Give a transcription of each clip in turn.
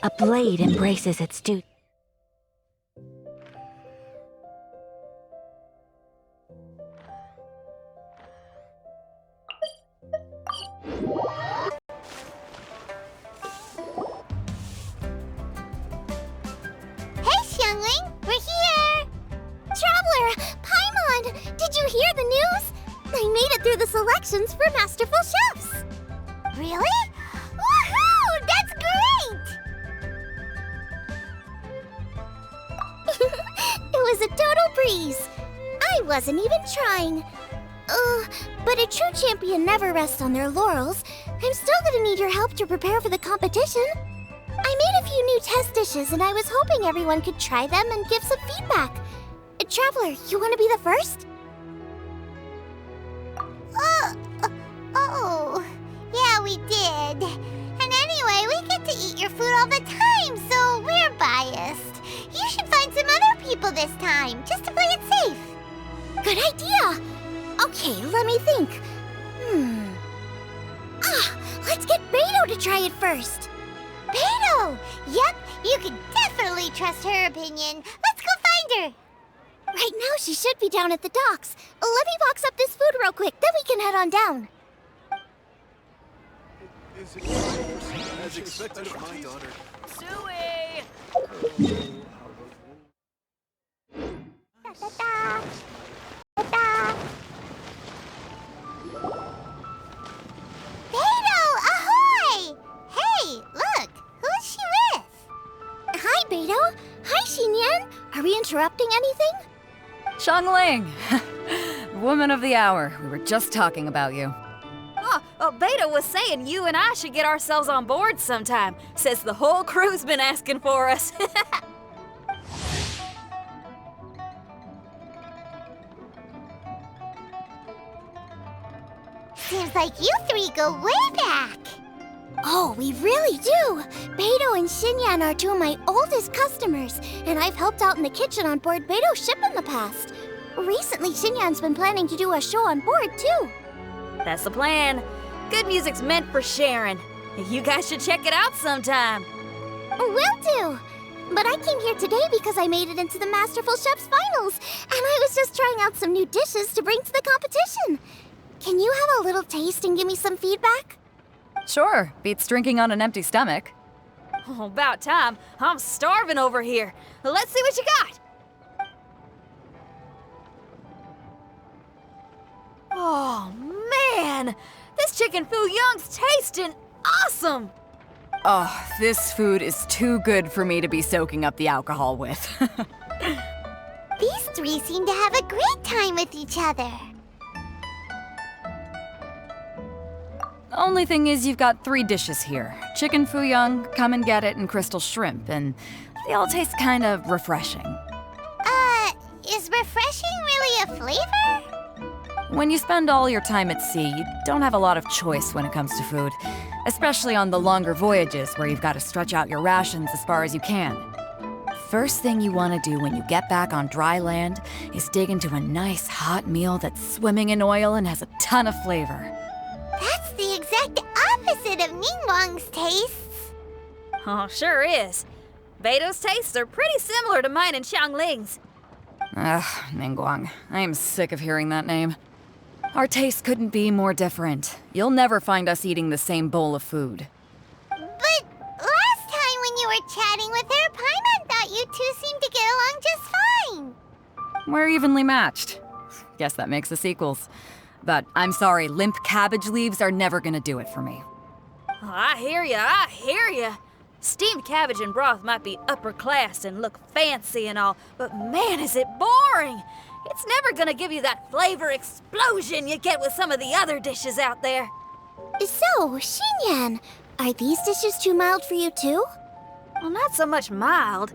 A blade embraces its duty. Hey, Xiangling! We're here! Traveler! Paimon! Did you hear the news? I made it through the selections for Masterful Chefs! Really? Woohoo! That's great! It was a total breeze. I wasn't even trying. But a true champion never rests on their laurels. I'm still gonna need your help to prepare for the competition. I made a few new test dishes and I was hoping everyone could try them and give some feedback. Traveler, you want to be the first? Oh, yeah, we did. And anyway, we get to eat your food all the time, so we're biased. You should find some other people this time, just to play it safe. Good idea. Okay, let me think. Let's get Beidou to try it first. Beidou! Yep, you can definitely trust her opinion. Let's go find her. Right now, she should be down at the docks. Let me box up this food real quick, then we can head on down. As expected of my daughter. Suey! Da-da-da. Da-da. Beidou, ahoy! Hey, look, who's she with? Hi, Beidou. Hi, Xinyan. Are we interrupting anything? Xiangling! Woman of the hour. We were just talking about you. Beidou was saying you and I should get ourselves on board sometime. Says the whole crew's been asking for us. Seems like you three go way back. Oh, we really do. Beidou and Xinyan are two of my oldest customers, and I've helped out in the kitchen on board Beidou's ship in the past. Recently, Xinyan's been planning to do a show on board, too. That's the plan. Good music's meant for sharing. You guys should check it out sometime. Will do. But I came here today because I made it into the Masterful Chef's finals, and I was just trying out some new dishes to bring to the competition. Can you have a little taste and give me some feedback? Sure, beats drinking on an empty stomach. Oh, about time. I'm starving over here. Let's see what you got. Oh, man! This chicken fuyong's tasting awesome! Oh, this food is too good for me to be soaking up the alcohol with. These three seem to have a great time with each other. Only thing is, you've got 3 dishes here. Chicken fuyong, come and get it, and crystal shrimp, and they all taste kind of refreshing. Is refreshing really a flavor? When you spend all your time at sea, you don't have a lot of choice when it comes to food, especially on the longer voyages where you've got to stretch out your rations as far as you can. First thing you want to do when you get back on dry land is dig into a nice hot meal that's swimming in oil and has a ton of flavor. That's the exact opposite of Ningguang's tastes. Oh, sure is. Beidou's tastes are pretty similar to mine and Xiangling's. Ugh, Ningguang. I am sick of hearing that name. Our tastes couldn't be more different. You'll never find us eating the same bowl of food. But last time when you were chatting with her, Paimon thought you two seemed to get along just fine. We're evenly matched. Guess that makes us equals. But I'm sorry, limp cabbage leaves are never gonna do it for me. I hear ya. Steamed cabbage and broth might be upper class and look fancy and all, but man, is it boring! It's never gonna give you that flavor explosion you get with some of the other dishes out there. So, Xinyan, are these dishes too mild for you too? Well, not so much mild.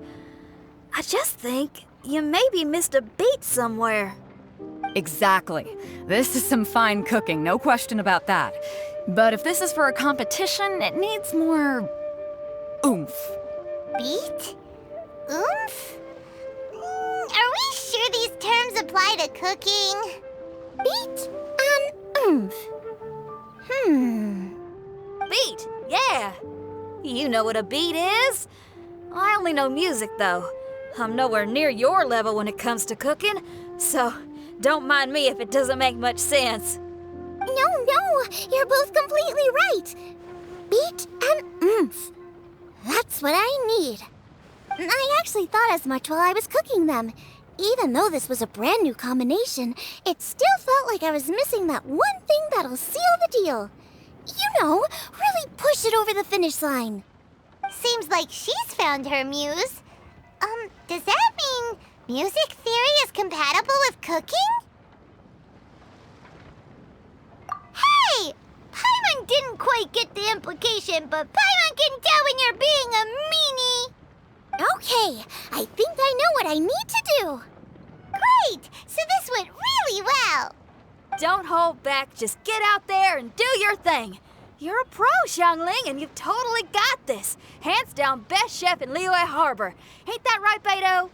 I just think you maybe missed a beat somewhere. Exactly. This is some fine cooking, no question about that. But if this is for a competition, it needs more oomph. Beat? Oomph? Are we sure these terms apply to cooking? Beat and oomph. Beat, yeah. You know what a beat is? I only know music, though. I'm nowhere near your level when it comes to cooking, so don't mind me if it doesn't make much sense. No, you're both completely right. Beat and oomph. That's what I need. I actually thought as much while I was cooking them. Even though this was a brand new combination, it still felt like I was missing that one thing that'll seal the deal. You know, really push it over the finish line. Seems like she's found her muse. Does that mean music theory is compatible with cooking? Hey! Paimon didn't quite get the implication, but Paimon can tell when you're being a meanie. Okay, I think I know what I need to do. Great! So this went really well. Don't hold back, just get out there and do your thing. You're a pro, Xiangling, and you've totally got this. Hands down best chef in Liyue Harbor. Ain't that right, Beidou?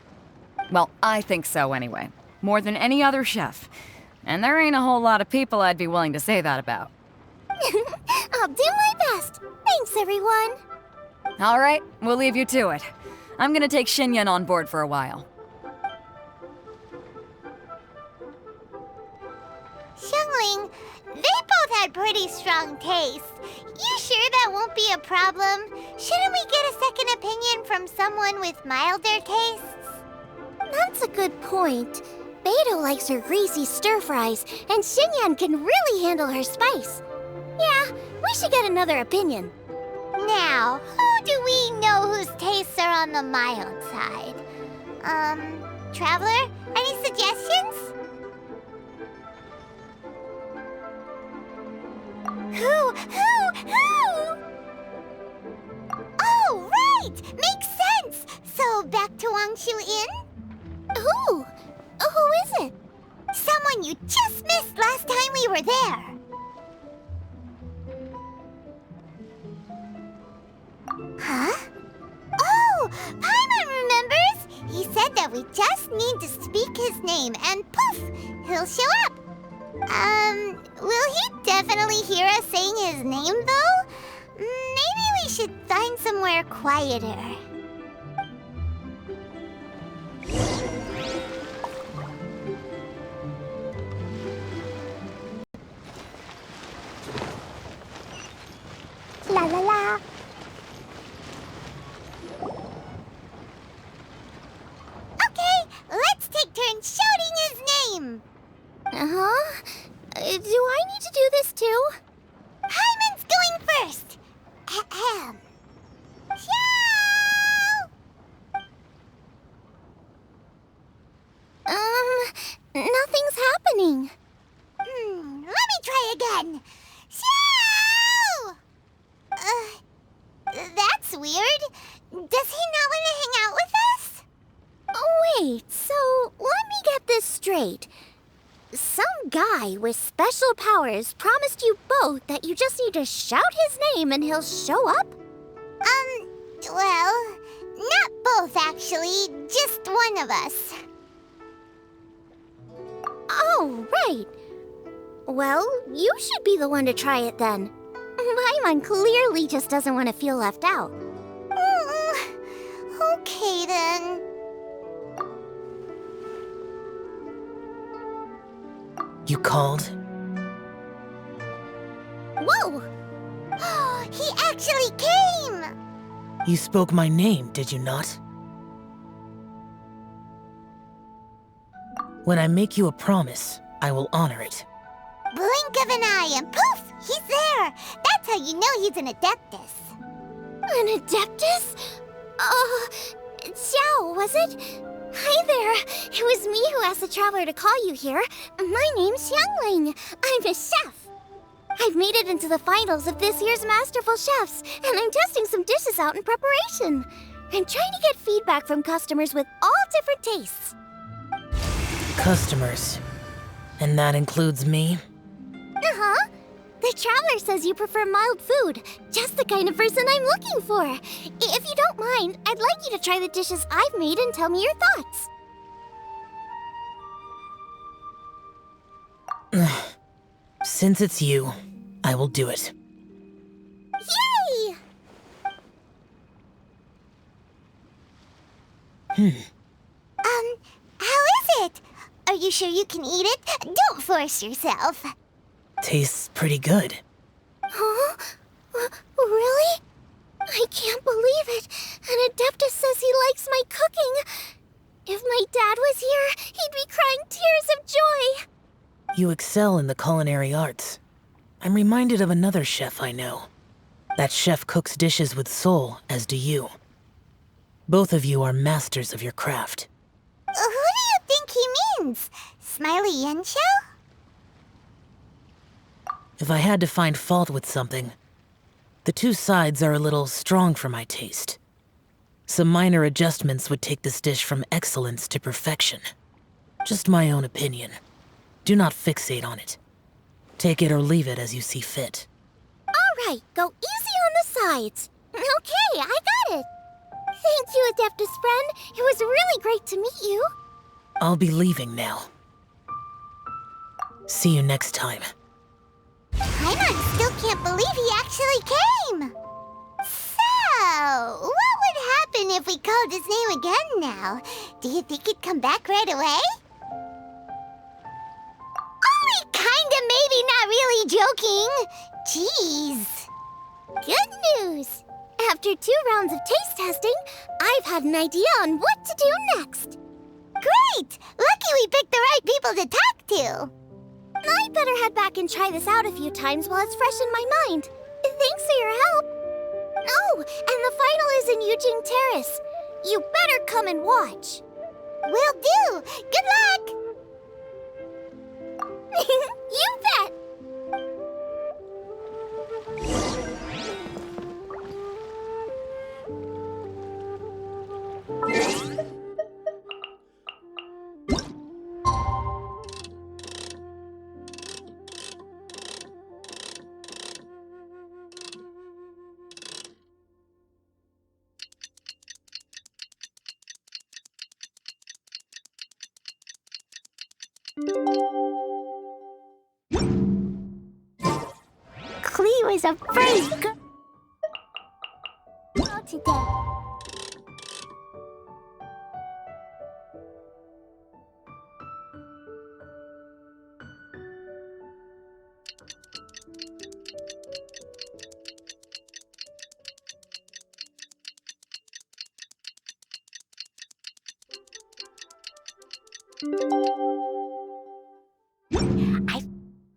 Well, I think so anyway. More than any other chef. And there ain't a whole lot of people I'd be willing to say that about. I'll do my best. Thanks, everyone. All right, we'll leave you to it. I'm gonna take Xinyan on board for a while. Xiangling, they both had pretty strong taste. You sure that won't be a problem? Shouldn't we get a second opinion from someone with milder tastes? That's a good point. Beidou likes her greasy stir-fries, and Xinyan can really handle her spice. Yeah, we should get another opinion. Now, who do we know whose tastes are on the mild side? Traveler, any suggestions? Who? Oh, right! Makes sense! So, back to Wangshu Inn? Who? Who is it? Someone you just missed last time we were there. Huh? Oh, Paimon remembers! He said that we just need to speak his name and poof, he'll show up. Will he definitely hear us saying his name though? Maybe we should find somewhere quieter. La la la. Okay, let's take turns shouting his name. Uh-huh. Do I need to do this too? Hyman's going first. Ahem. Xiao! Nothing's happening. Let me try again. Xiao! That's weird. Does he not want to hang out with us? Wait, so let me get this straight. Some guy with special powers promised you both that you just need to shout his name and he'll show up? Well, not both actually, just one of us. Oh, right. Well, you should be the one to try it then. Paimon clearly just doesn't want to feel left out. Okay then. You called? Whoa! He actually came! You spoke my name, did you not? When I make you a promise, I will honor it. Blink of an eye and poof! He's there! That's how you know he's an Adeptus. An Adeptus? Xiao, was it? Hi there. It was me who asked the traveler to call you here. My name's Xiangling. I'm a chef. I've made it into the finals of this year's Masterful Chefs, and I'm testing some dishes out in preparation. I'm trying to get feedback from customers with all different tastes. Customers. And that includes me? Uh-huh. The traveler says you prefer mild food, just the kind of person I'm looking for. If you don't mind, I'd like you to try the dishes I've made and tell me your thoughts. Since it's you, I will do it. Yay! How is it? Are you sure you can eat it? Don't force yourself. Tastes pretty good. Huh? Really? I can't believe it. And Adeptus says he likes my cooking. If my dad was here, he'd be crying tears of joy. You excel in the culinary arts. I'm reminded of another chef I know. That chef cooks dishes with soul, as do you. Both of you are masters of your craft. Who do you think he means? Smiley Yanxiao? If I had to find fault with something, the two sides are a little strong for my taste. Some minor adjustments would take this dish from excellence to perfection. Just my own opinion. Do not fixate on it. Take it or leave it as you see fit. All right, go easy on the sides. Okay, I got it. Thank you, Adeptus friend. It was really great to meet you. I'll be leaving now. See you next time. Paimon still can't believe he actually came. So, what would happen if we called his name again now? Do you think he'd come back right away? Only kinda, maybe, not really joking. Jeez. Good news. After 2 rounds of taste testing, I've had an idea on what to do next. Great! Lucky we picked the right people to talk to. I'd better head back and try this out a few times while it's fresh in my mind. Thanks for your help. Oh, and the final is in Yujin Terrace. You better come and watch. Will do. Good luck. You bet. Klee was a pretty good girl today. I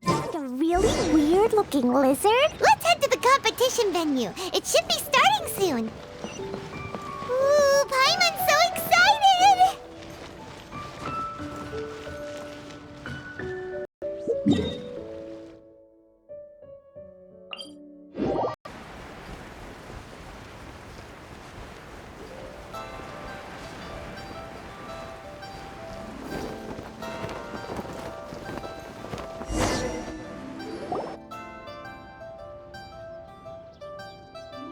found a really weird-looking lizard. Let's head to the competition venue. It should be starting soon. Ooh, Paimon's so excited!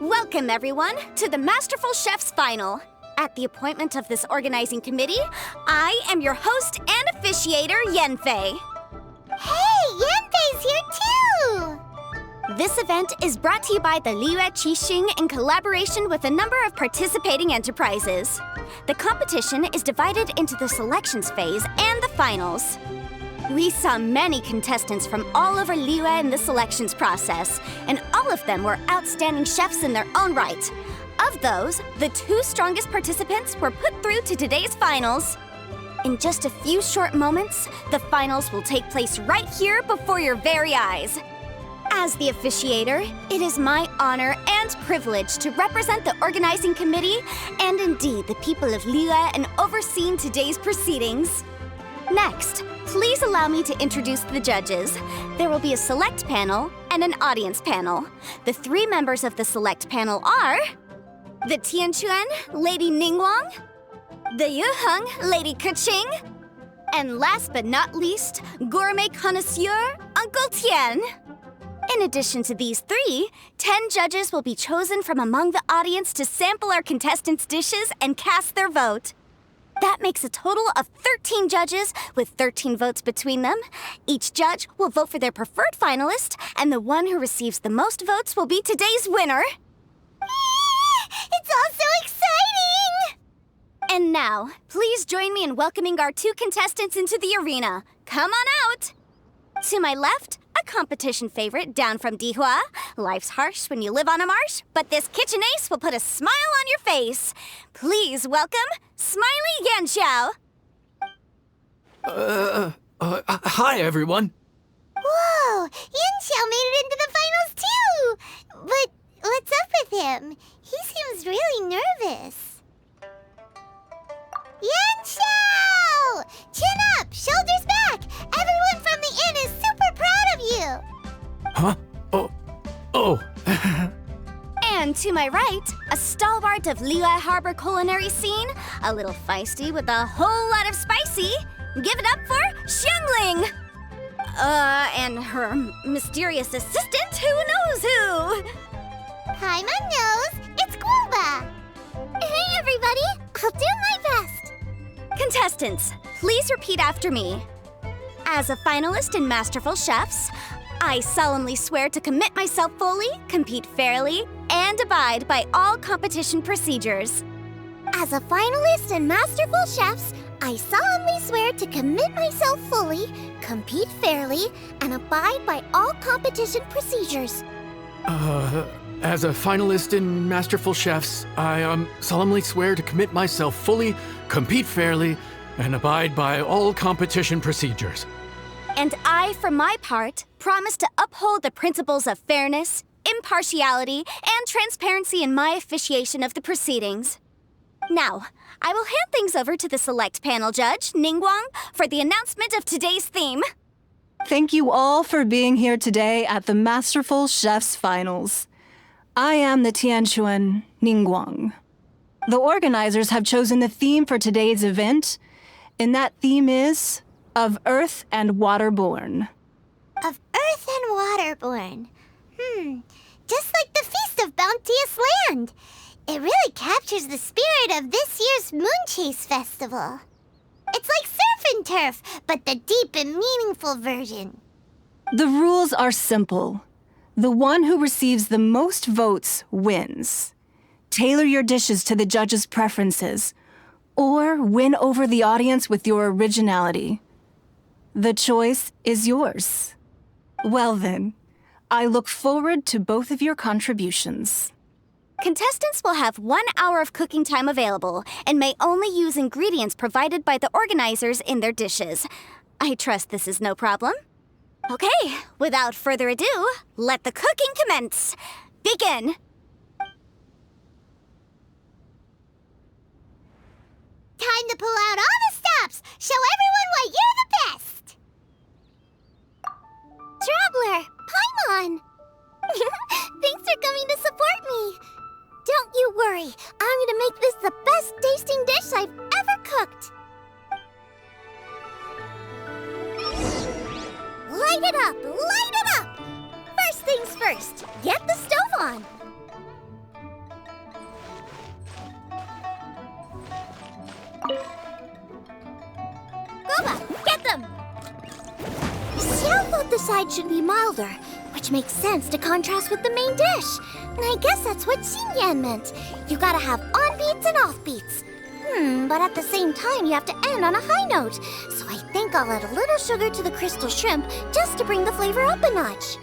Welcome, everyone, to the Masterful Chef's Final. At the appointment of this organizing committee, I am your host and officiator, Yanfei. Hey, Yanfei's here too! This event is brought to you by the Liyue Qixing in collaboration with a number of participating enterprises. The competition is divided into the selections phase and the finals. We saw many contestants from all over Liyue in the selections process, and all of them were outstanding chefs in their own right. Of those, the 2 strongest participants were put through to today's finals. In just a few short moments, the finals will take place right here before your very eyes. As the officiator, it is my honor and privilege to represent the organizing committee and indeed the people of Liyue in overseeing today's proceedings. Next, please allow me to introduce the judges. There will be a select panel and an audience panel. The 3 members of the select panel are the Tianquan, Lady Ningguang, the Yuheng, Lady Keging, and last but not least, gourmet connoisseur, Uncle Tian. In addition to these 3, 10 judges will be chosen from among the audience to sample our contestants' dishes and cast their vote. That makes a total of 13 judges, with 13 votes between them. Each judge will vote for their preferred finalist, and the one who receives the most votes will be today's winner. It's all so exciting! And Now, please join me in welcoming our 2 contestants into the arena. Come on out! To my left, a competition favorite down from Dihua. Life's harsh when you live on a marsh, but this kitchen ace will put a smile on your face. Please welcome Smiley Yanxiao. Hi, everyone. Whoa! Yanxiao made it into the finals too! But what's up with him? He seems really nervous. Yanxiao! Chin up! Shoulders back! Everyone from the inn is super proud of you! Huh? Oh. And to my right, a stalwart of Liyue Harbor culinary scene, a little feisty with a whole lot of spicy. Give it up for Xiangling! And her mysterious assistant, who knows who? Hi, my nose! It's Guoba! Hey, everybody! I'll do my best! Contestants, please repeat after me. As a finalist in Masterful Chefs, I solemnly swear to commit myself fully, compete fairly, and abide by all competition procedures. As a finalist in Masterful Chefs, I solemnly swear to commit myself fully, compete fairly, and abide by all competition procedures. As a finalist in Masterful Chefs, I solemnly swear to commit myself fully, compete fairly, and abide by all competition procedures. And I, for my part, promise to uphold the principles of fairness, impartiality, and transparency in my officiation of the proceedings. Now, I will hand things over to the select panel judge, Ningguang, for the announcement of today's theme. Thank you all for being here today at the Masterful Chefs Finals. I am the Tianquan Ningguang. The organizers have chosen the theme for today's event, and that theme is of Earth and Waterborn. Of Earth and Waterborn. Just like the Feast of Bounteous Land. It really captures the spirit of this year's Moon Chase Festival. It's like surf and turf, but the deep and meaningful version. The rules are simple. The one who receives the most votes wins. Tailor your dishes to the judges' preferences, or win over the audience with your originality. The choice is yours. Well then, I look forward to both of your contributions. Contestants will have 1 hour of cooking time available and may only use ingredients provided by the organizers in their dishes. I trust this is no problem. Okay, without further ado, let the cooking commence. Begin! Time to pull out all the stops! Show everyone why you're the best! Traveler, Paimon! Thanks for coming to support me! Don't you worry, I'm gonna make this the best tasting dish I've ever cooked! Light it up! Light it up! First things first, get the stove on! Guoba, get them! Xiao thought the side should be milder, which makes sense to contrast with the main dish. And I guess that's what Xinyan meant. You gotta have on-beats and off-beats. But at the same time, you have to end on a high note. So I think I'll add a little sugar to the crystal shrimp just to bring the flavor up a notch.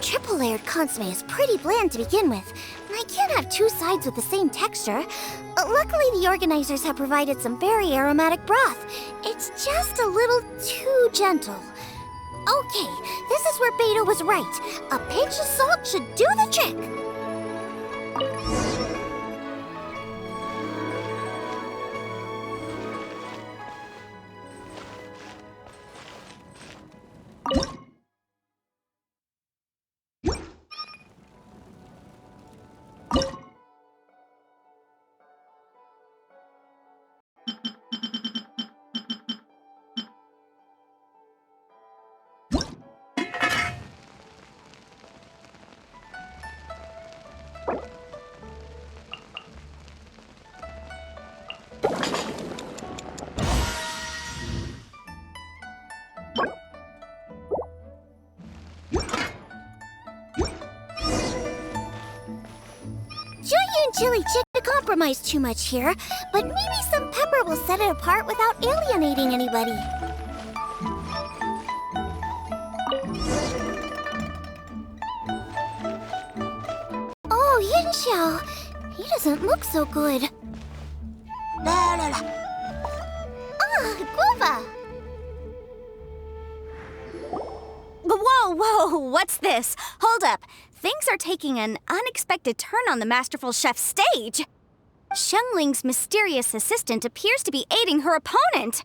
Triple-layered consomme is pretty bland to begin with, and I can't have 2 sides with the same texture. Luckily, the organizers have provided some very aromatic broth. It's just a little too gentle. Okay, this is where Beidou was right. A pinch of salt should do the trick. chili chicken compromise too much here, but maybe some pepper will set it apart without alienating anybody. Oh, Yanxiao. He doesn't look so good. Ah, Guoba! Whoa, what's this? Hold up. Things are taking an unexpected turn on the masterful chef's stage. Xiangling's mysterious assistant appears to be aiding her opponent.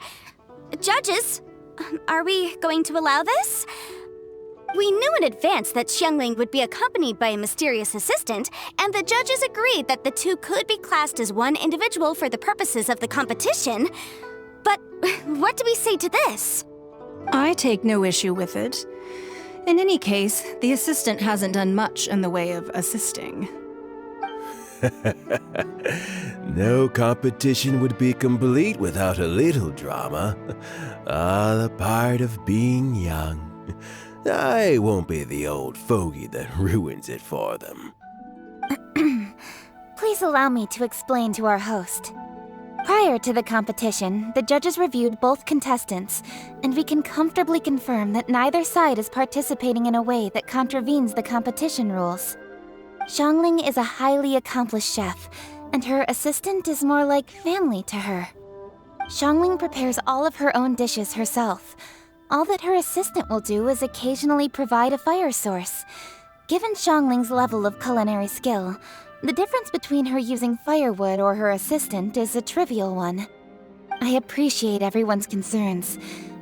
Judges, are we going to allow this? We knew in advance that Xiangling would be accompanied by a mysterious assistant, and the judges agreed that the two could be classed as one individual for the purposes of the competition. But what do we say to this? I take no issue with it. In any case, the assistant hasn't done much in the way of assisting. No competition would be complete without a little drama. All a part of being young. I won't be the old fogey that ruins it for them. Please allow me to explain to our host. Prior to the competition, the judges reviewed both contestants, and we can comfortably confirm that neither side is participating in a way that contravenes the competition rules. Xiangling is a highly accomplished chef, and her assistant is more like family to her. Xiangling prepares all of her own dishes herself. All that her assistant will do is occasionally provide a fire source. Given Xiangling's level of culinary skill, the difference between her using firewood or her assistant is a trivial one. I appreciate everyone's concerns.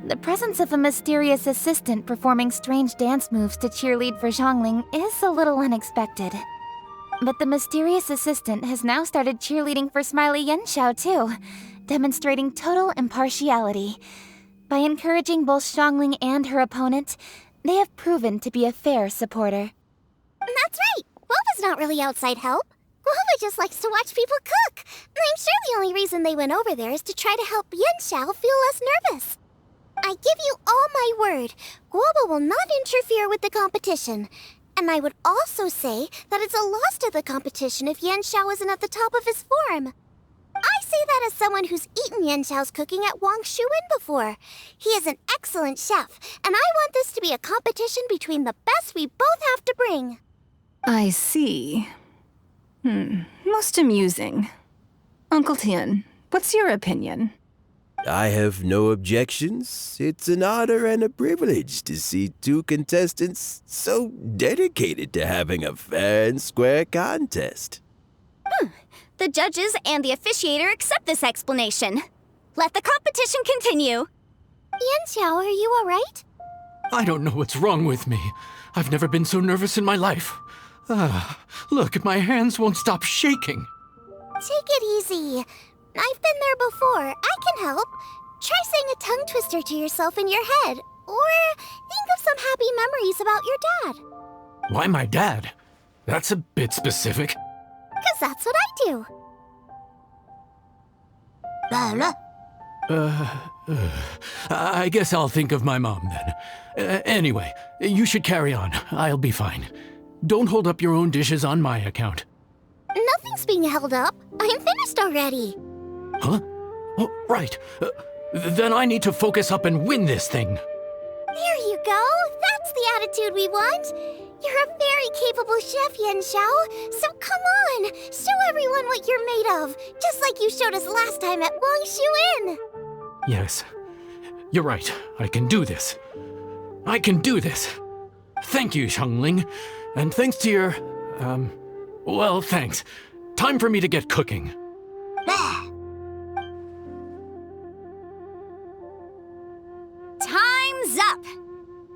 The presence of a mysterious assistant performing strange dance moves to cheerlead for Xiangling is a little unexpected. But the mysterious assistant has now started cheerleading for Smiley Yanxiao too, demonstrating total impartiality. By encouraging both Xiangling and her opponent, they have proven to be a fair supporter. That's right! Guoba's not really outside help. Guoba just likes to watch people cook. I'm sure the only reason they went over there is to try to help Yanxiao feel less nervous. I give you all my word, Guoba will not interfere with the competition. And I would also say that it's a loss to the competition if Yanxiao isn't at the top of his form. I say that as someone who's eaten Yanxiao's cooking at Wangshuin before. He is an excellent chef, and I want this to be a competition between the best we both have to bring. I see. Most amusing. Uncle Tian, what's your opinion? I have no objections. It's an honor and a privilege to see two contestants so dedicated to having a fair and square contest. The judges and the officiator accept this explanation. Let the competition continue. Yanxiao, are you all right? I don't know what's wrong with me. I've never been so nervous in my life. Look, my hands won't stop shaking. Take it easy. I've been there before. I can help. Try saying a tongue twister to yourself in your head. Or think of some happy memories about your dad. Why my dad? That's a bit specific. 'Cause that's what I do. I guess I'll think of my mom then. Anyway, you should carry on. I'll be fine. Don't hold up your own dishes on my account. Nothing's being held up. I'm finished already. Huh? Oh, right. Then I need to focus up and win this thing. There you go. That's the attitude we want. You're a very capable chef, Yanxiao. So come on, show everyone what you're made of, just like you showed us last time at Wangshuin. Yes, you're right. I can do this. I can do this. Thank you, Xiangling. And thanks to your, well, thanks. Time for me to get cooking. Time's up!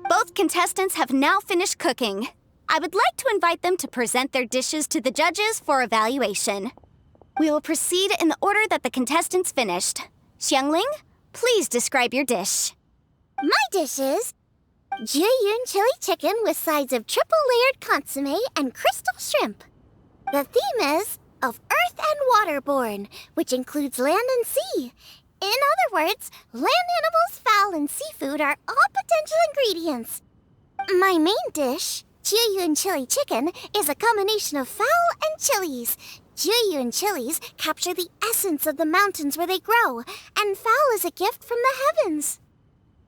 Both contestants have now finished cooking. I would like to invite them to present their dishes to the judges for evaluation. We will proceed in the order that the contestants finished. Xiangling, please describe your dish. My dish is Yujin chili chicken with sides of triple-layered consomme and crystal shrimp. The theme is of earth and waterborne, which includes land and sea. In other words, land animals, fowl, and seafood are all potential ingredients. My main dish, Yujin chili chicken, is a combination of fowl and chilies. Juyun chilies capture the essence of the mountains where they grow, and fowl is a gift from the heavens.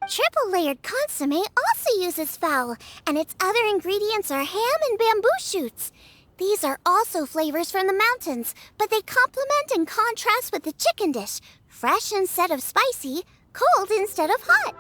Triple-layered consomme also uses fowl, and its other ingredients are ham and bamboo shoots. These are also flavors from the mountains, but they complement and contrast with the chicken dish, fresh instead of spicy, cold instead of hot.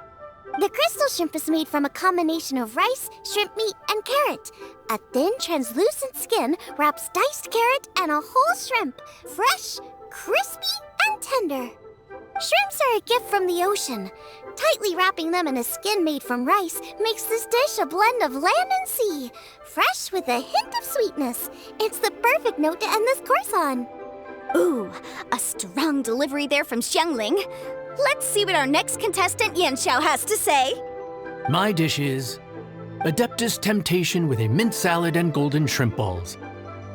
The crystal shrimp is made from a combination of rice, shrimp meat, and carrot. A thin, translucent skin wraps diced carrot and a whole shrimp, fresh, crispy, and tender. Shrimps are a gift from the ocean. Tightly wrapping them in a skin made from rice makes this dish a blend of land and sea, fresh with a hint of sweetness. It's the perfect note to end this course on. Ooh, a strong delivery there from Xiangling. Let's see what our next contestant Yanxiao has to say. My dish is Adeptus Temptation with a mint salad and golden shrimp balls.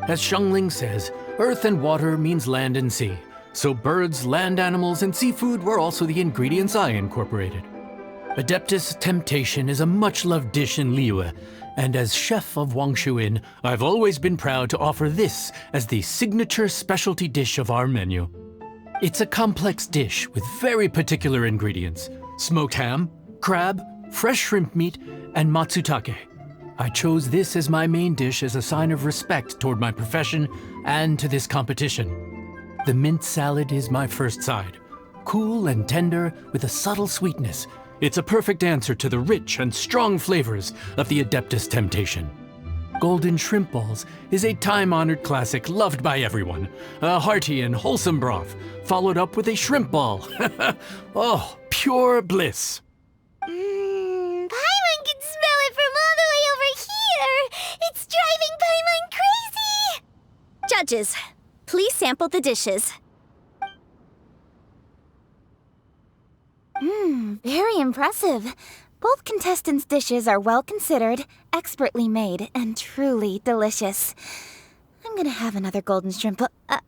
As Xiangling says, earth and water means land and sea. So birds, land animals, and seafood were also the ingredients I incorporated. Adeptus Temptation is a much-loved dish in Liyue, and as chef of Wangshuin, I've always been proud to offer this as the signature specialty dish of our menu. It's a complex dish with very particular ingredients: smoked ham, crab, fresh shrimp meat, and matsutake. I chose this as my main dish as a sign of respect toward my profession and to this competition. The mint salad is my first side. Cool and tender with a subtle sweetness, it's a perfect answer to the rich and strong flavors of the Adeptus Temptation. Golden shrimp balls is a time-honored classic loved by everyone. A hearty and wholesome broth, followed up with a shrimp ball. Oh, pure bliss. Paimon can smell it from all the way over here. It's driving Paimon crazy. Judges, please sample the dishes. Very impressive. Both contestants' dishes are well considered, expertly made, and truly delicious. I'm gonna have another golden shrimp. I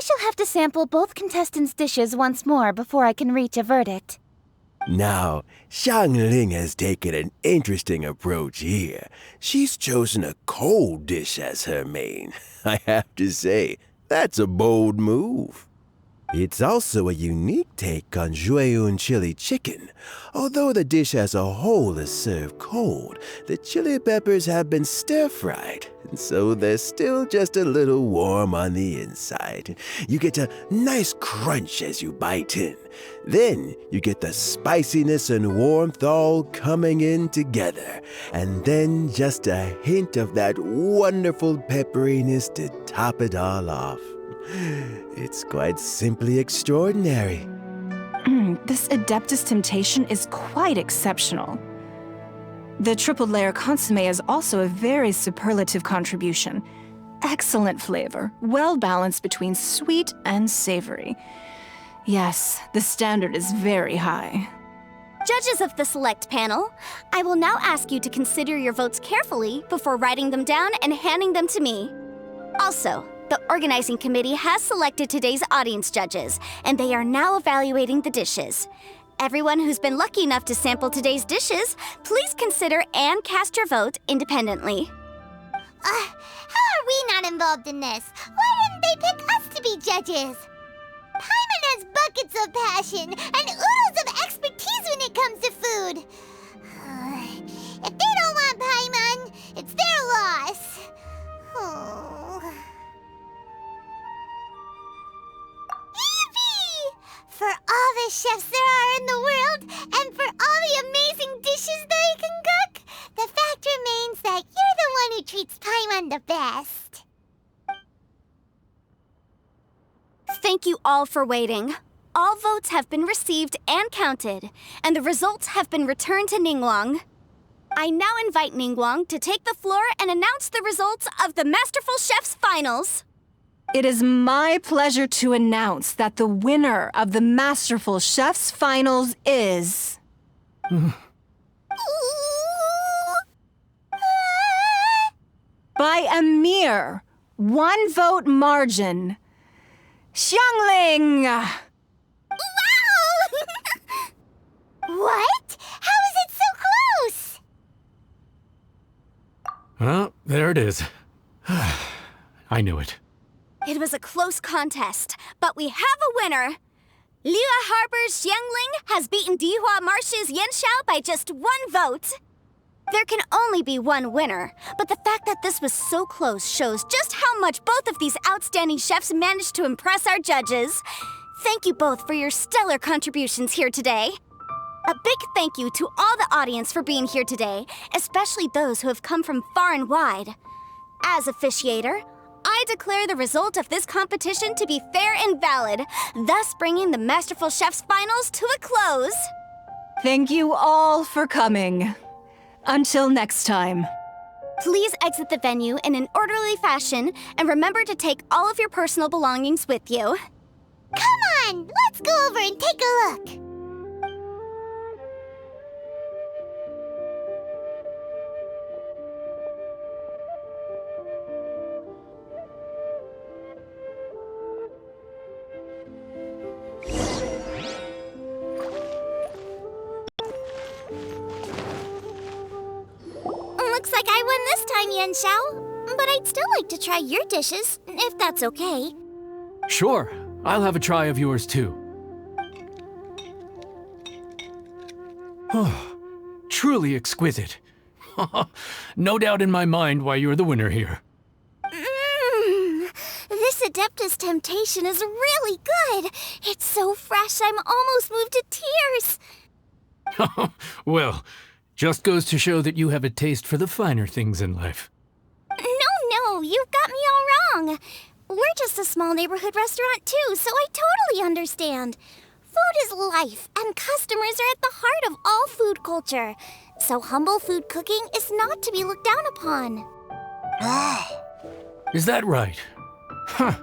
shall have to sample both contestants' dishes once more before I can reach a verdict. Now, Xiangling has taken an interesting approach here. She's chosen a cold dish as her main. I have to say, that's a bold move. It's also a unique take on Jueyun chili chicken. Although the dish as a whole is served cold, the chili peppers have been stir-fried, and so they're still just a little warm on the inside. You get a nice crunch as you bite in. Then you get the spiciness and warmth all coming in together, and then just a hint of that wonderful pepperiness to top it all off. It's quite simply extraordinary. This Adeptus Temptation is quite exceptional. The triple-layer consomme is also a very superlative contribution. Excellent flavor, well balanced between sweet and savory. Yes, the standard is very high. Judges of the select panel, I will now ask you to consider your votes carefully before writing them down and handing them to me. Also, the organizing committee has selected today's audience judges, and they are now evaluating the dishes. Everyone who's been lucky enough to sample today's dishes, please consider and cast your vote independently. How are we not involved in this? Why didn't they pick us to be judges? Paimon has buckets of passion and oodles of expertise when it comes to food. If they don't want Paimon, it's their loss. Oh. For all the chefs there are in the world, and for all the amazing dishes they can cook, the fact remains that you're the one who treats Paimon the best. Thank you all for waiting. All votes have been received and counted, and the results have been returned to Ningguang. I now invite Ningguang to take the floor and announce the results of the Masterful Chef's Finals. It is my pleasure to announce that the winner of the Masterful Chef's Finals is... by a mere 1 vote margin, Xiangling! Wow! What? How is it so close? Well, there it is. I knew it. It was a close contest, but we have a winner. Liyue Harbor's Xiangling has beaten Dihua Marsh's Yanxiao by just 1 vote. There can only be one winner, but the fact that this was so close shows just how much both of these outstanding chefs managed to impress our judges. Thank you both for your stellar contributions here today. A big thank you to all the audience for being here today, especially those who have come from far and wide. As officiator, I declare the result of this competition to be fair and valid, thus bringing the Masterful Chefs Finals to a close. Thank you all for coming. Until next time. Please exit the venue in an orderly fashion, and remember to take all of your personal belongings with you. Come on, let's go over and take a look. Looks like I won this time, Yanxiao. But I'd still like to try your dishes, if that's okay. Sure, I'll have a try of yours too. Oh, truly exquisite. No doubt in my mind why you're the winner here. This Adeptus Temptation is really good. It's so fresh, I'm almost moved to tears. Well, just goes to show that you have a taste for the finer things in life. No, you've got me all wrong. We're just a small neighborhood restaurant too, so I totally understand. Food is life, and customers are at the heart of all food culture. So humble food cooking is not to be looked down upon. Is that right? Huh.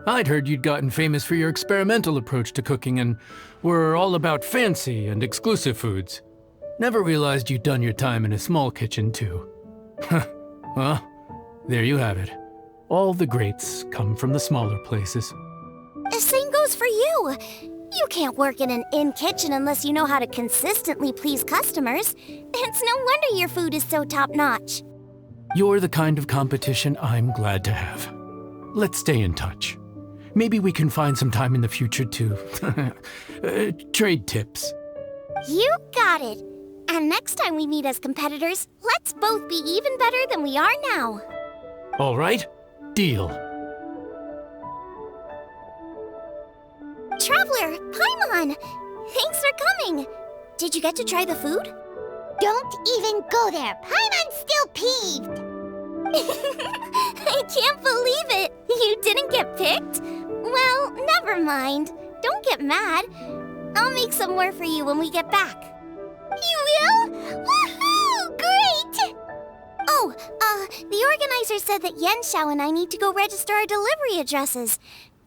I'd heard you'd gotten famous for your experimental approach to cooking and were all about fancy and exclusive foods. Never realized you'd done your time in a small kitchen, too. Well, there you have it. All the greats come from the smaller places. The same goes for you. You can't work in an inn kitchen unless you know how to consistently please customers. It's no wonder your food is so top-notch. You're the kind of competition I'm glad to have. Let's stay in touch. Maybe we can find some time in the future to trade tips. You got it. And next time we meet as competitors, let's both be even better than we are now. All right, deal. Traveler, Paimon! Thanks for coming. Did you get to try the food? Don't even go there. Paimon's still peeved. I can't believe it. You didn't get picked? Well, never mind. Don't get mad. I'll make some more for you when we get back. You will? Woohoo! Great! Oh, the organizer said that Yanxiao and I need to go register our delivery addresses.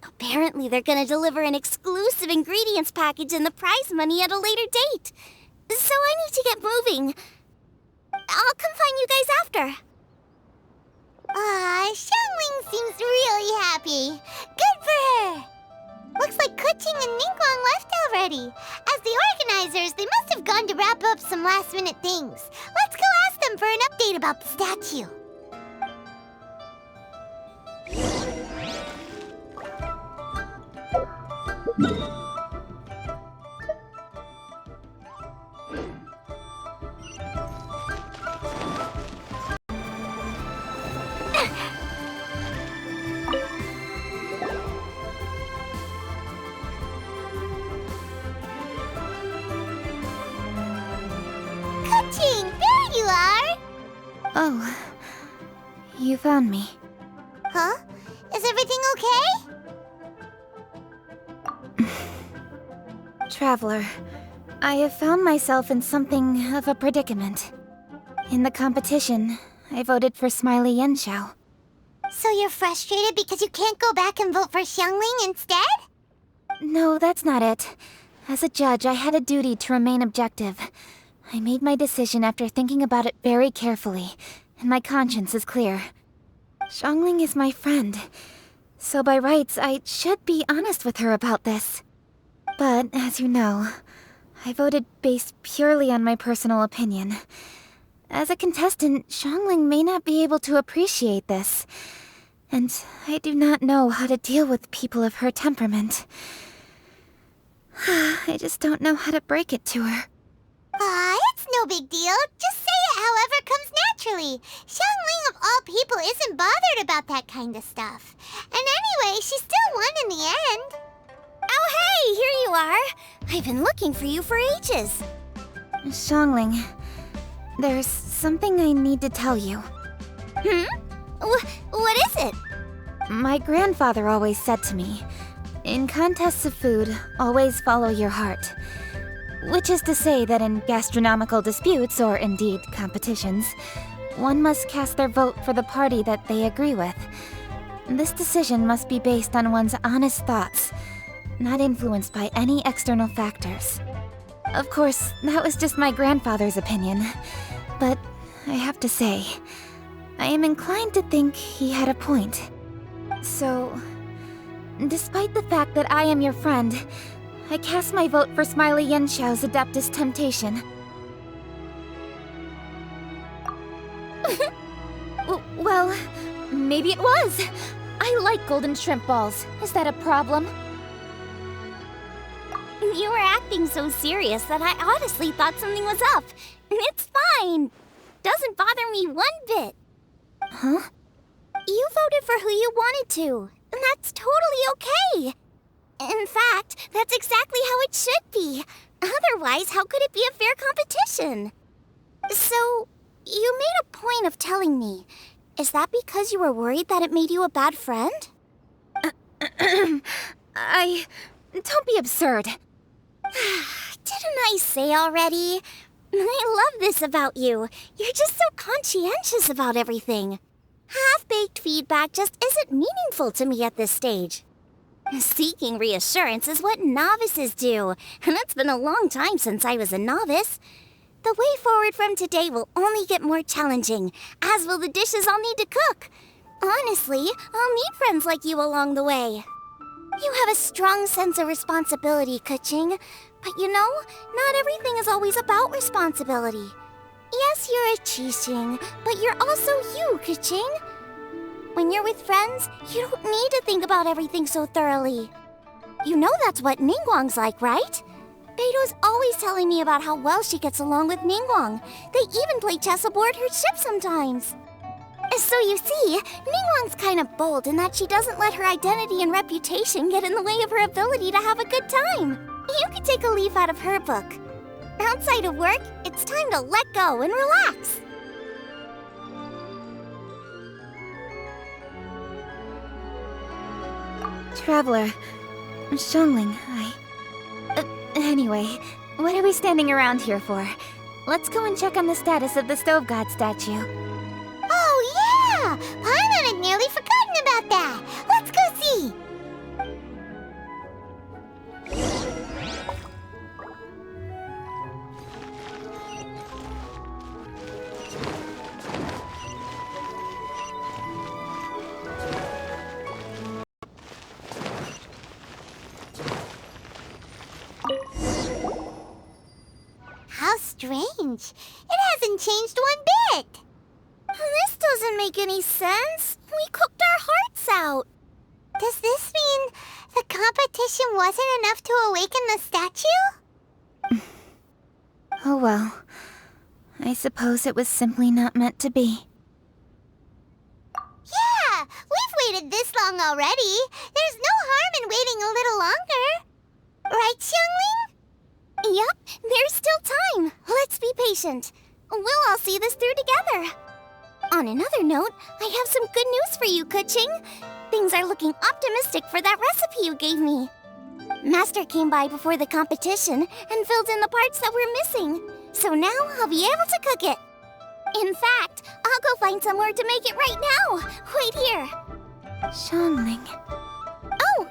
Apparently, they're gonna deliver an exclusive ingredients package and the prize money at a later date. So I need to get moving. I'll come find you guys after. Xiangling seems really happy. Good for her. Looks like Keging and Ningguang left already. As the organizers, they must have gone to wrap up some last-minute things. Let's go ask them for an update about the statue. Keging, there you are! Oh, you found me. Huh? Is everything okay? Traveler, I have found myself in something of a predicament. In the competition, I voted for Smiley Yanxiao. So you're frustrated because you can't go back and vote for Xiangling instead? No, that's not it. As a judge, I had a duty to remain objective. I made my decision after thinking about it very carefully, and my conscience is clear. Xiangling is my friend, so by rights, I should be honest with her about this. But, as you know, I voted based purely on my personal opinion. As a contestant, Xiangling may not be able to appreciate this. And I do not know how to deal with people of her temperament. I just don't know how to break it to her. It's no big deal. Just say it however comes naturally. Xiangling of all people isn't bothered about that kind of stuff. And anyway, she still won in the end. Oh, hey, here you are. I've been looking for you for ages. Xiangling, there's something I need to tell you. What is it? My grandfather always said to me, in contests of food, always follow your heart. Which is to say that in gastronomical disputes, or indeed competitions, one must cast their vote for the party that they agree with. This decision must be based on one's honest thoughts, not influenced by any external factors. Of course, that was just my grandfather's opinion, but I have to say, I am inclined to think he had a point. So, despite the fact that I am your friend, I cast my vote for Smiley Yanxiao's Adeptus Temptation. Well, maybe it was. I like golden shrimp balls. Is that a problem? You were acting so serious that I honestly thought something was up. It's fine. Doesn't bother me one bit. Huh? You voted for who you wanted to, and that's totally okay. In fact, that's exactly how it should be. Otherwise, how could it be a fair competition? So, you made a point of telling me. Is that because you were worried that it made you a bad friend? Don't be absurd. Didn't I say already? I love this about you. You're just so conscientious about everything. Half-baked feedback just isn't meaningful to me at this stage. Seeking reassurance is what novices do, and it's been a long time since I was a novice. The way forward from today will only get more challenging, as will the dishes I'll need to cook. Honestly, I'll need friends like you along the way. You have a strong sense of responsibility, Keging. But you know, not everything is always about responsibility. Yes, you're a Qixing, but you're also you, Keging. When you're with friends, you don't need to think about everything so thoroughly. You know that's what Ningguang's like, right? Beidou's always telling me about how well she gets along with Ningguang. They even play chess aboard her ship sometimes. So you see, Ningguang's kind of bold in that she doesn't let her identity and reputation get in the way of her ability to have a good time. You could take a leaf out of her book. Outside of work, it's time to let go and relax. Traveler, Xiangling, anyway, what are we standing around here for? Let's go and check on the status of the Stove God statue. Oh yeah! Paimon had nearly forgotten about that. Let's go see. How strange. It hasn't changed one bit. This doesn't make any sense. We cooked our hearts out. Does this mean the competition wasn't enough to awaken the statue? Oh well. I suppose it was simply not meant to be. Yeah, we've waited this long already. There's no harm in waiting a little longer. Right, Xiangling? Yep, there's still time. Let's be patient. We'll all see this through together. On another note, I have some good news for you, Keging. Things are looking optimistic for that recipe you gave me. Master came by before the competition and filled in the parts that were missing. So now I'll be able to cook it. In fact, I'll go find somewhere to make it right now. Wait here. Xiangling. Oh,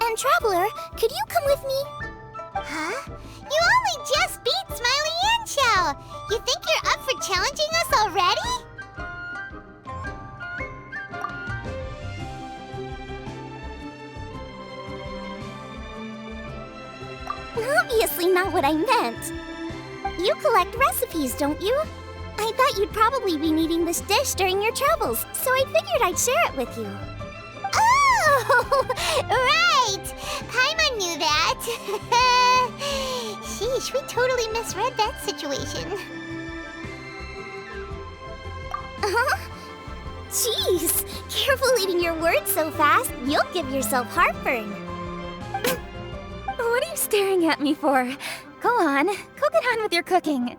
and Traveler, could you come with me? Huh? You only just beat Smiley Yanxiao. You think you're up for challenging us already? Obviously not what I meant. You collect recipes, don't you? I thought you'd probably be needing this dish during your travels, so I figured I'd share it with you. Oh, right! Paimon knew that. Sheesh, we totally misread that situation. Jeez, careful eating your words so fast. You'll give yourself heartburn. What are you staring at me for? Go on, go get on with your cooking.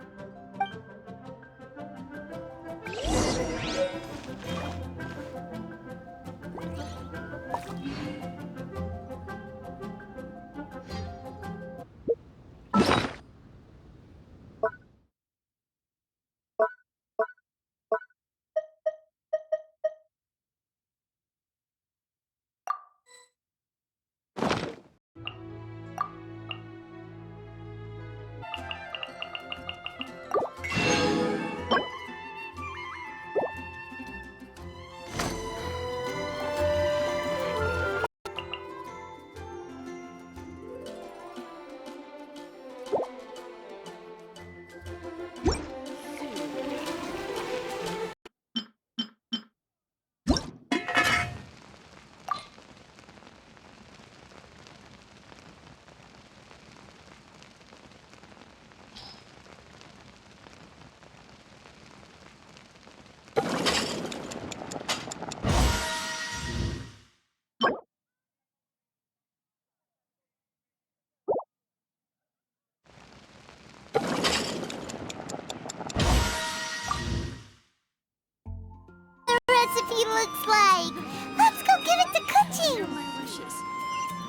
Recipe looks like. Let's go give it to Keging.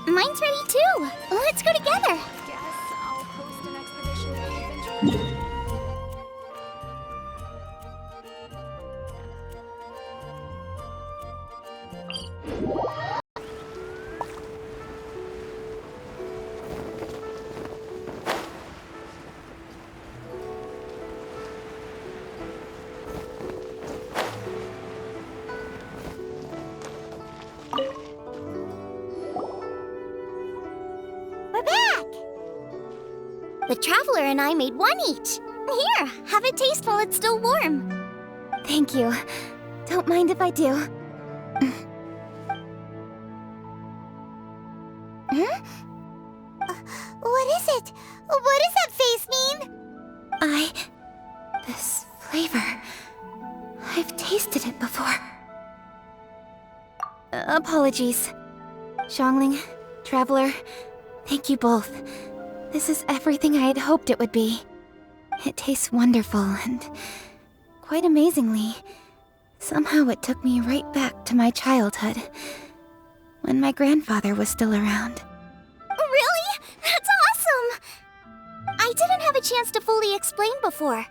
Mine's ready too. Let's go together. Guess I'll host an expedition eventually. We're back. The traveler and I made one each. Here, have a taste while it's still warm. Thank you. Don't mind if I do. What is it? What does that face mean? This flavor. I've tasted it before. Apologies. Xiangling, Traveler, thank you both. This is everything I had hoped it would be. It tastes wonderful and, quite amazingly, somehow it took me right back to my childhood, when my grandfather was still around. Really? That's awesome! I didn't have a chance to fully explain before.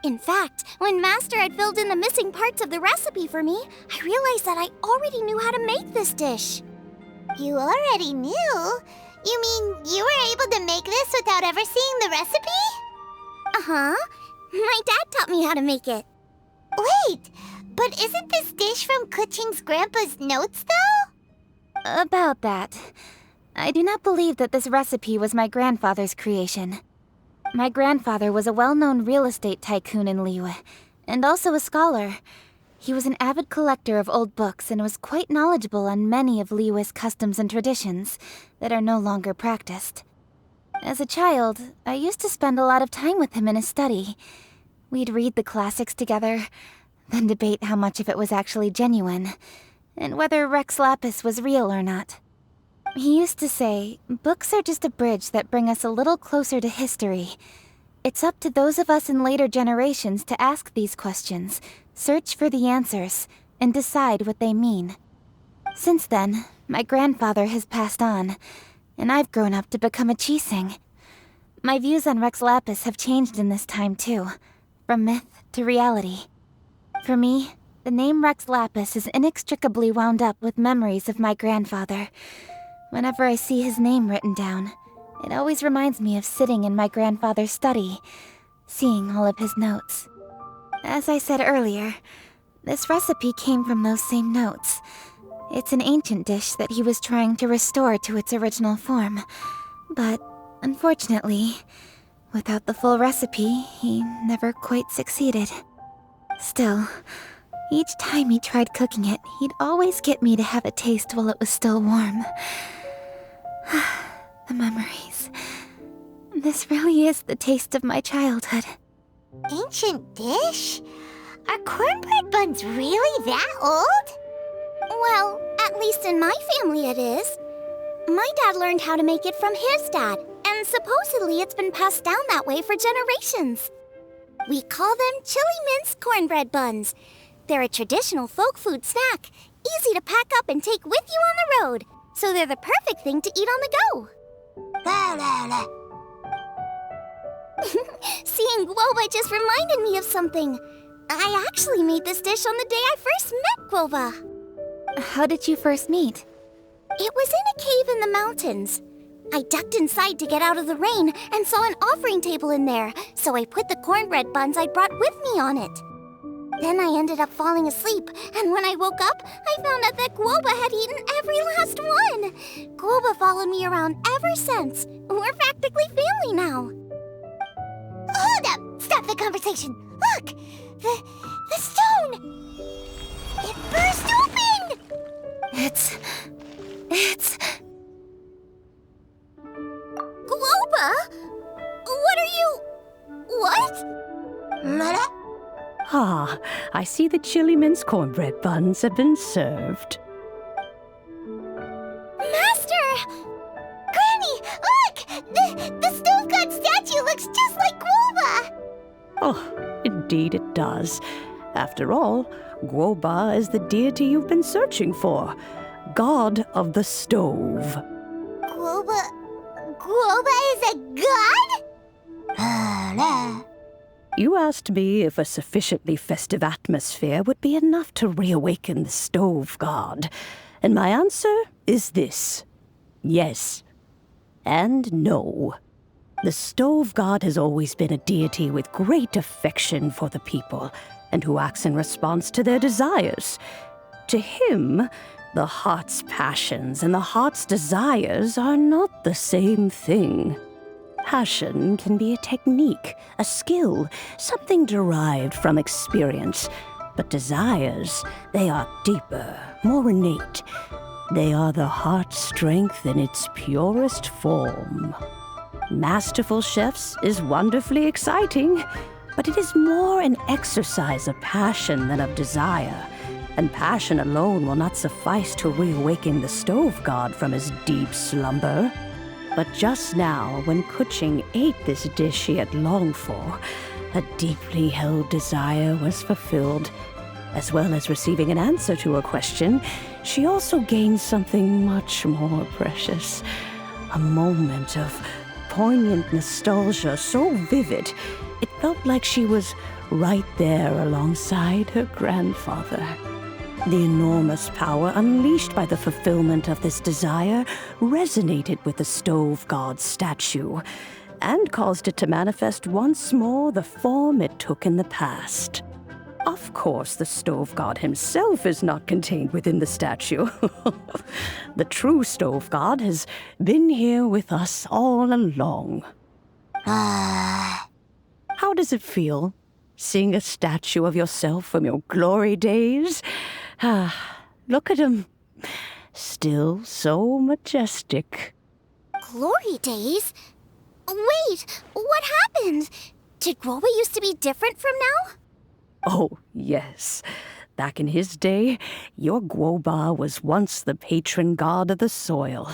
In fact, when Master had filled in the missing parts of the recipe for me, I realized that I already knew how to make this dish. You already knew? You mean you were able to make this without ever seeing the recipe? Uh-huh. My dad taught me how to make it. Wait, but isn't this dish from Keging's grandpa's notes, though? About that, I do not believe that this recipe was my grandfather's creation. My grandfather was a well-known real estate tycoon in Liyue, and also a scholar. He was an avid collector of old books and was quite knowledgeable on many of Liyue's customs and traditions that are no longer practiced. As a child, I used to spend a lot of time with him in his study. We'd read the classics together, then debate how much of it was actually genuine, and whether Rex Lapis was real or not. He used to say, books are just a bridge that bring us a little closer to history. It's up to those of us in later generations to ask these questions, search for the answers, and decide what they mean. Since then, my grandfather has passed on, and I've grown up to become a Qixing. My views on Rex Lapis have changed in this time too, from myth to reality. For me, the name Rex Lapis is inextricably wound up with memories of my grandfather. Whenever I see his name written down, it always reminds me of sitting in my grandfather's study, seeing all of his notes. As I said earlier, this recipe came from those same notes. It's an ancient dish that he was trying to restore to its original form. But, unfortunately, without the full recipe, he never quite succeeded. Still, each time he tried cooking it, he'd always get me to have a taste while it was still warm. The memories. This really is the taste of my childhood. Ancient dish? Are cornbread buns really that old? Well, at least in my family it is. My dad learned how to make it from his dad, and supposedly it's been passed down that way for generations. We call them Chili-Mince cornbread buns. They're a traditional folk food snack, easy to pack up and take with you on the road, so they're the perfect thing to eat on the go. La la la. Seeing Guoba just reminded me of something. I actually made this dish on the day I first met Guoba. How did you first meet? It was in a cave in the mountains. I ducked inside to get out of the rain and saw an offering table in there, so I put the cornbread buns I'd brought with me on it. Then I ended up falling asleep, and when I woke up, I found out that Guoba had eaten every last one. Guoba followed me around ever since. We're practically family now. Hold up! Stop the conversation! Look! The stone! It burst open! It's... Guoba? What are you... What? Mother? Ah, I see the Chili-Mince cornbread buns have been served. Master! Granny, look! The stone god statue looks just like Guoba! Oh, indeed it does. After all, Guoba is the deity you've been searching for. God of the stove. Guoba is a god? You asked me if a sufficiently festive atmosphere would be enough to reawaken the stove god. And my answer is this. Yes. And no. The stove god has always been a deity with great affection for the people, and who acts in response to their desires. To him, the heart's passions and the heart's desires are not the same thing. Passion can be a technique, a skill, something derived from experience. But desires, they are deeper, more innate. They are the heart's strength in its purest form. Masterful chefs is wonderfully exciting, but it is more an exercise of passion than of desire. And passion alone will not suffice to reawaken the stove god from his deep slumber. But just now, when Keging ate this dish she had longed for, a deeply held desire was fulfilled. As well as receiving an answer to her question, she also gained something much more precious. A moment of poignant nostalgia so vivid, it felt like she was right there alongside her grandfather. The enormous power unleashed by the fulfillment of this desire resonated with the stove god's statue, and caused it to manifest once more the form it took in the past. Of course, the stove god himself is not contained within the statue. The true stove god has been here with us all along. How does it feel, seeing a statue of yourself from your glory days? Look at him. Still so majestic. Glory days? Wait, what happened? Did Guoba used to be different from now? Oh, yes. Back in his day, your Guoba was once the patron god of the soil.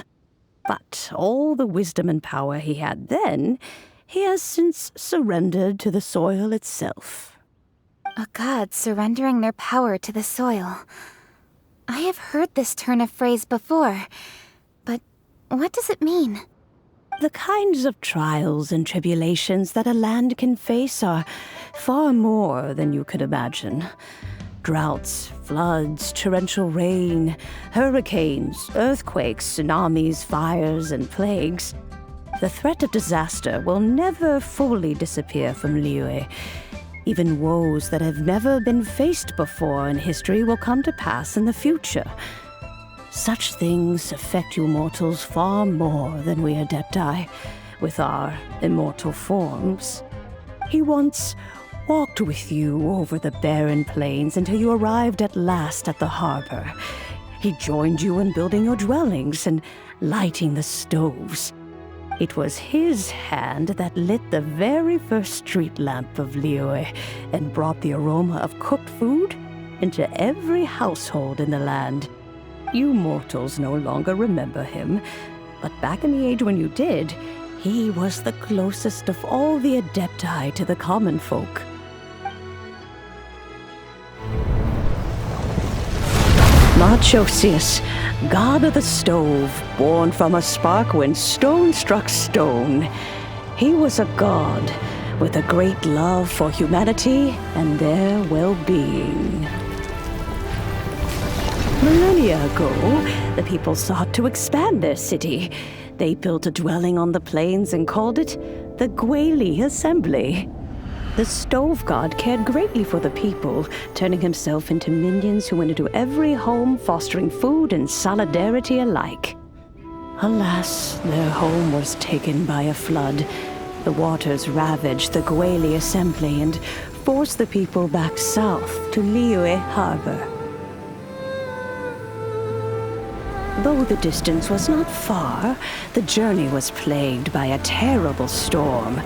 But all the wisdom and power he had then, he has since surrendered to the soil itself. A god surrendering their power to the soil. I have heard this turn of phrase before, but what does it mean? The kinds of trials and tribulations that a land can face are far more than you could imagine. Droughts, floods, torrential rain, hurricanes, earthquakes, tsunamis, fires, and plagues. The threat of disaster will never fully disappear from Liyue. Even woes that have never been faced before in history will come to pass in the future. Such things affect you mortals far more than we Adepti, with our immortal forms. He wants walked with you over the barren plains until you arrived at last at the harbor. He joined you in building your dwellings and lighting the stoves. It was his hand that lit the very first street lamp of Liyue and brought the aroma of cooked food into every household in the land. You mortals no longer remember him, but back in the age when you did, he was the closest of all the Adepti to the common folk. Machosius, god of the stove, born from a spark when stone struck stone. He was a god with a great love for humanity and their well-being. Millennia ago, the people sought to expand their city. They built a dwelling on the plains and called it the Gueli Assembly. The stove god cared greatly for the people, turning himself into minions who went into every home, fostering food and solidarity alike. Alas, their home was taken by a flood. The waters ravaged the Gueli Assembly and forced the people back south to Liyue Harbor. Though the distance was not far, the journey was plagued by a terrible storm.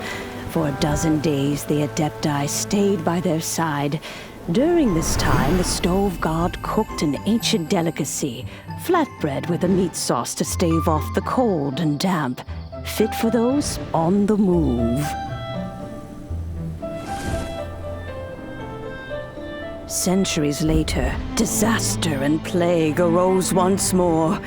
For a dozen days, the Adepti stayed by their side. During this time, the stove god cooked an ancient delicacy, flatbread with a meat sauce to stave off the cold and damp, fit for those on the move. Centuries later, disaster and plague arose once more.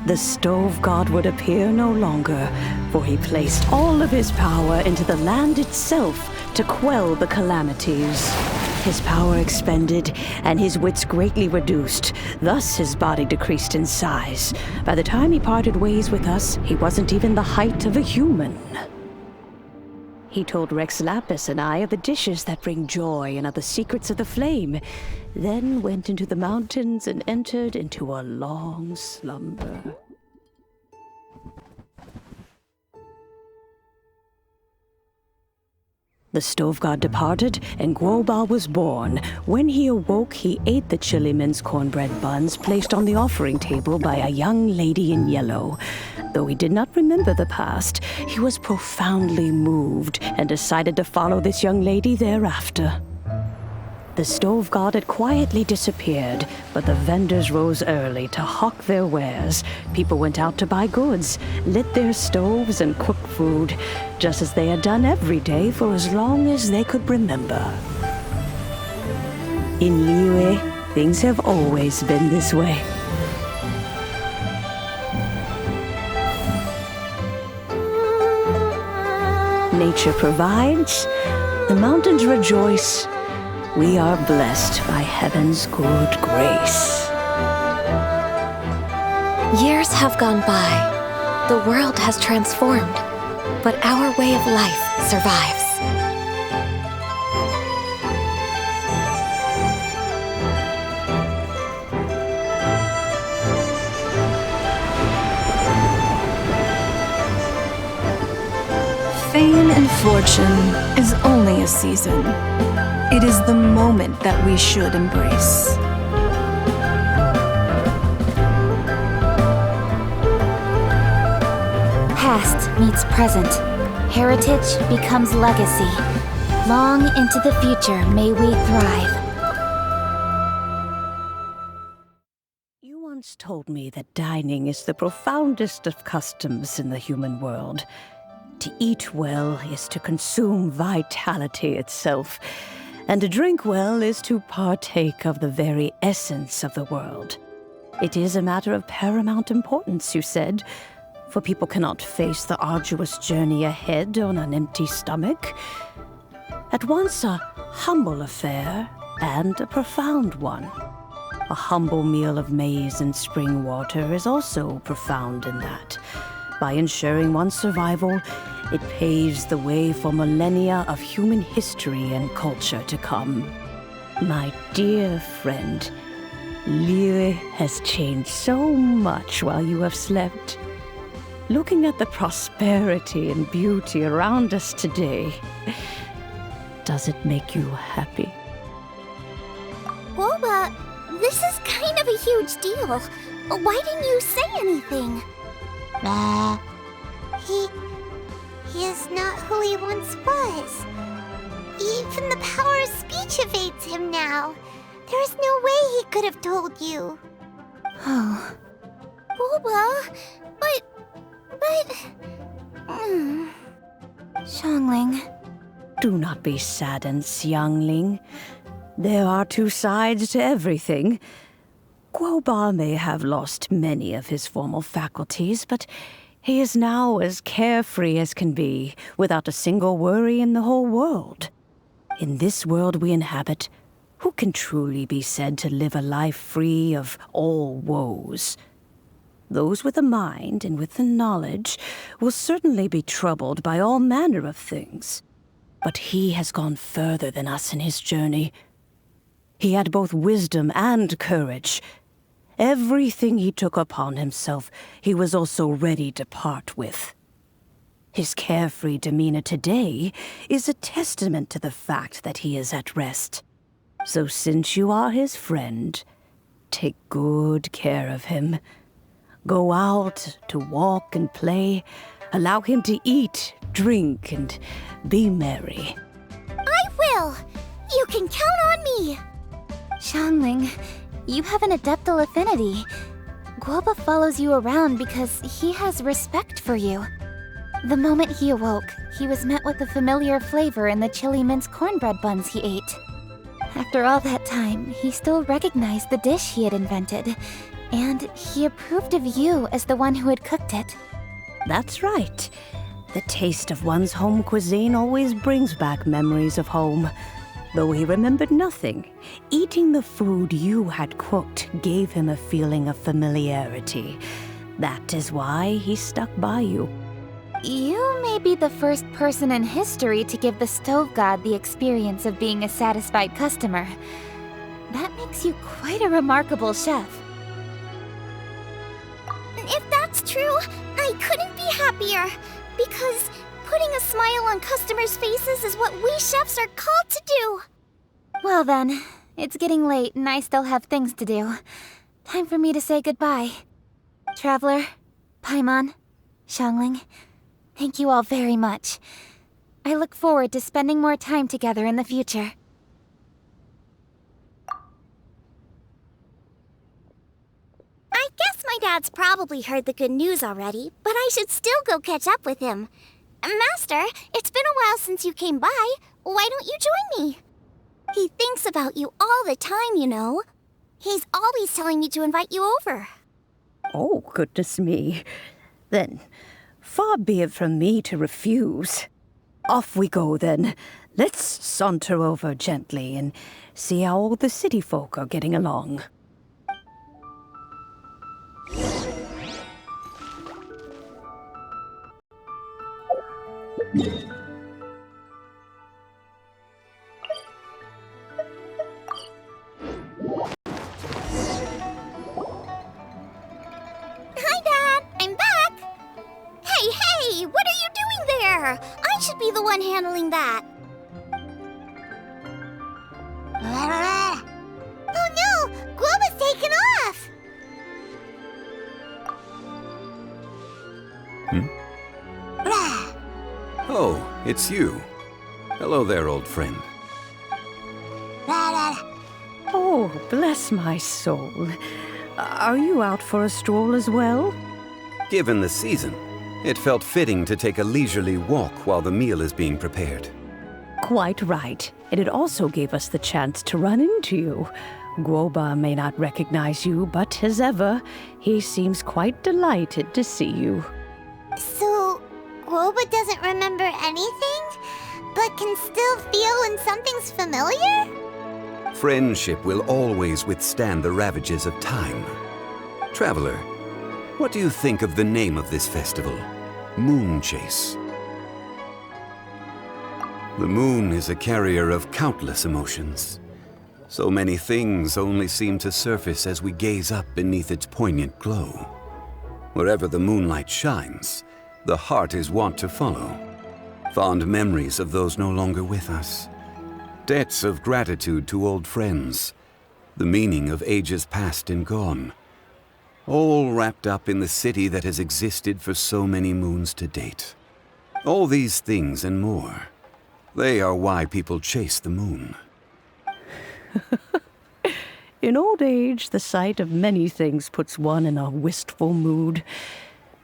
The stove god would appear no longer, for he placed all of his power into the land itself to quell the calamities. His power expended, and his wits greatly reduced. Thus his body decreased in size. By the time he parted ways with us, he wasn't even the height of a human. He told Rex Lapis and I of the dishes that bring joy and of the secrets of the flame, then went into the mountains and entered into a long slumber. The stove god departed, and Guoba was born. When he awoke, he ate the Chili-Mince cornbread buns placed on the offering table by a young lady in yellow. Though he did not remember the past, he was profoundly moved and decided to follow this young lady thereafter. The stove god had quietly disappeared, but the vendors rose early to hawk their wares. People went out to buy goods, lit their stoves, and cooked food, just as they had done every day for as long as they could remember. In Liyue, things have always been this way. Nature provides, the mountains rejoice. We are blessed by heaven's good grace. Years have gone by. The world has transformed, but our way of life survives. Fame and fortune is only a season. It is the moment that we should embrace. Past meets present. Heritage becomes legacy. Long into the future may we thrive. You once told me that dining is the profoundest of customs in the human world. To eat well is to consume vitality itself, and to drink well is to partake of the very essence of the world. It is a matter of paramount importance, you said, for people cannot face the arduous journey ahead on an empty stomach. At once a humble affair and a profound one. A humble meal of maize and spring water is also profound in that. By ensuring one's survival, it paves the way for millennia of human history and culture to come. My dear friend, Liyue has changed so much while you have slept. Looking at the prosperity and beauty around us today, Does it make you happy? Guoba, this is kind of a huge deal. Why didn't you say anything? He is not who he once was. Even the power of speech evades him now. There is no way he could have told you. Oh. Guoba, but... Xiangling. Do not be saddened, Xiangling. There are two sides to everything. Guoba may have lost many of his formal faculties, but he is now as carefree as can be, without a single worry in the whole world. In this world we inhabit, who can truly be said to live a life free of all woes? Those with a mind and with the knowledge will certainly be troubled by all manner of things. But he has gone further than us in his journey. He had both wisdom and courage. Everything he took upon himself, he was also ready to part with. His carefree demeanor today is a testament to the fact that he is at rest. So since you are his friend, take good care of him. Go out to walk and play. Allow him to eat, drink, and be merry. I will! You can count on me! Xiangling, you have an adeptal affinity. Guoba follows you around because he has respect for you. The moment he awoke, he was met with a familiar flavor in the Chili-Mince cornbread buns he ate. After all that time, he still recognized the dish he had invented, and he approved of you as the one who had cooked it. That's right. The taste of one's home cuisine always brings back memories of home. Though he remembered nothing, eating the food you had cooked gave him a feeling of familiarity. That is why he stuck by you. You may be the first person in history to give the stove god the experience of being a satisfied customer. That makes you quite a remarkable chef. If that's true, I couldn't be happier. Because putting a smile on customers' faces is what we chefs are called to do. Well then, it's getting late and I still have things to do. Time for me to say goodbye. Traveler, Paimon, Xiangling, thank you all very much. I look forward to spending more time together in the future. I guess my dad's probably heard the good news already, but I should still go catch up with him. Master, it's been a while since you came by. Why don't you join me? He thinks about you all the time, you know. He's always telling me to invite you over. Oh, goodness me. Then, far be it from me to refuse. Off we go, then. Let's saunter over gently and see how all the city folk are getting along. Hi, Dad! I'm back! Hey! What are you doing there? I should be the one handling that. Oh no! Guoba's taken off! Oh, it's you. Hello there, old friend. Oh, bless my soul. Are you out for a stroll as well? Given the season, it felt fitting to take a leisurely walk while the meal is being prepared. Quite right. And it also gave us the chance to run into you. Guoba may not recognize you, but as ever, he seems quite delighted to see you. So, Guoba doesn't remember anything, but can still feel when something's familiar? Friendship will always withstand the ravages of time. Traveler, what do you think of the name of this festival? Moon Chase. The moon is a carrier of countless emotions. So many things only seem to surface as we gaze up beneath its poignant glow. Wherever the moonlight shines, the heart is wont to follow. Fond memories of those no longer with us, Debts of gratitude to old friends. The meaning of ages past and gone. All wrapped up in the city that has existed for so many moons to date. All these things and more. They are why people chase the moon. In old age, the sight of many things puts one in a wistful mood.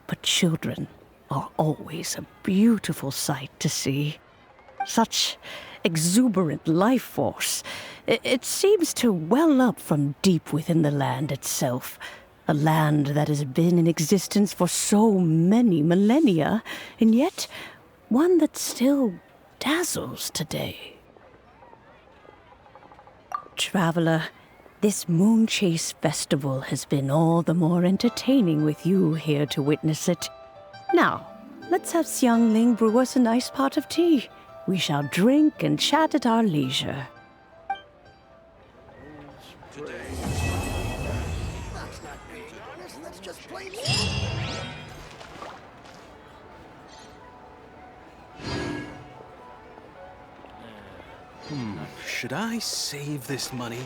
But children are always a beautiful sight to see. Such exuberant life force. It seems to well up from deep within the land itself. A land that has been in existence for so many millennia, and yet one that still dazzles today. Traveler, this Moon Chase Festival has been all the more entertaining with you here to witness it. Now, let's have Xiangling brew us a nice pot of tea. We shall drink and chat at our leisure. Should I save this money